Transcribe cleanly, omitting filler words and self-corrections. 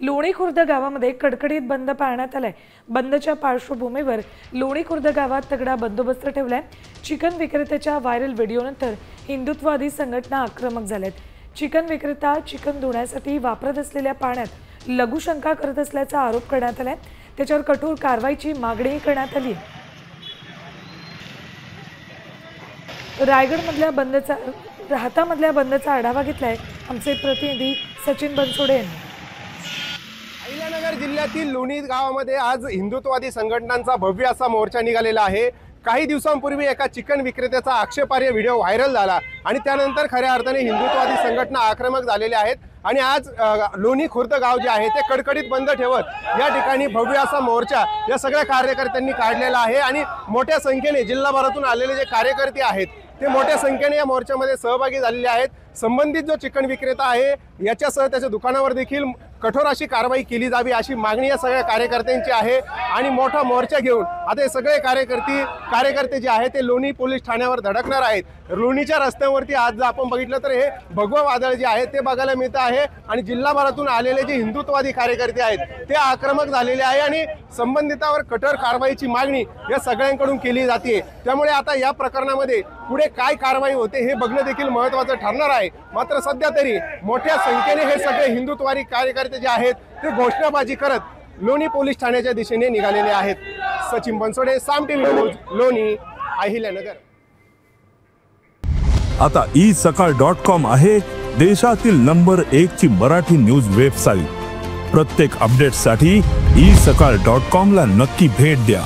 लोणी खुर्द गावामध्ये कडकडीत बंद पाळण्यात आलाय। बंदच्या पार्श्वभूमीवर लोणी खुर्द गावात तगडा बंदोबस्त ठेवलाय। चिकन विक्रेत्याच्या व्हायरल व्हिडिओनंतर हिंदुत्ववादी संघटना आक्रमक झाल्यात। चिकन विक्रेता चिकन धुण्यासाठी वापरत असलेल्या पाण्यात लघुशंका करत असल्याचा आरोप करण्यात आलाय। त्याच्यावर कठोर कारवाईची मागणी करण्यात आली आहे। राहतामधल्या बंदचा आढावा घेतलाय आमचे प्रतिनिधी सचिन बनसोडे यांनी। अहिल्यानगर जिल्ह्यातील लोणी गावामध्ये आज हिंदुत्ववादी संघटनांचा भव्य असा मोर्चा निघालेला आहे। काही दिवसांपूर्वी एका चिकन विक्रेत्याचा आक्षेपार्ह व्हिडिओ व्हायरल झाला आणि त्यानंतर खऱ्या अर्थाने हिंदुत्ववादी संघटना आक्रमक झालेल्या आहेत आणि आज लोणी खुर्द गाव जे आहे ते कडकडीत बंद ठेवत या ठिकाणी भव्य असा मोर्चा या सगळ्या कार्यकर्त्यांनी काढलेला आहे आणि मोठ्या संख्येने जिल्हाभरातून आलेले जे कार्यकर्ते आहेत ते मोठ्या संख्येने या मोर्चामध्ये सहभागी झालेले आहेत। संबंधित जो चिकन विक्रेता आहे याच्यासह त्याच्या दुकानावर देखील कठोर अशी कारवाई केली जावी अशी मागणी या सगळ्या कार्यकर्त्यांची आहे आणि मोठा मोर्चा घेऊन आता हे सगळे कार्यकर्ते जे आहेत ते लोणी पोलीस ठाण्यावर धडकणार आहेत। लोणीच्या रस्त्यावरती आज जर आपण बघितलं तर हे भगवा वादळ जे आहे ते बघायला मिळत आहे आणि जिल्हाभरातून आलेले जे हिंदुत्ववादी कार्यकर्ते आहेत ते आक्रमक झालेले आहे आणि संबंधितावर कठोर कारवाईची मागणी या सगळ्यांकडून केली जाते। त्यामुळे आता या प्रकरणामध्ये पुढे काय कारवाई होते हे बघणं देखील महत्त्वाचं ठरणार आहे। मात्र सध्या तरी मोठ्या संख्येने हे सगळे हिंदुत्ववादी कार्यकर्ते जे आहेत ते घोषणाबाजी करत लोणी पोलीस ठाण्याच्या दिशेने निघालेले आहेत। सचिन बनसोडे, साम टीव्ही न्यूज, लोणी, अहिल्यानगर। आता isakal.com आहे देशातील नंबर 1 ची मराठी न्यूज वेबसाईट। प्रत्येक अपडेटसाठी isakal.com ला नक्की भेट द्या।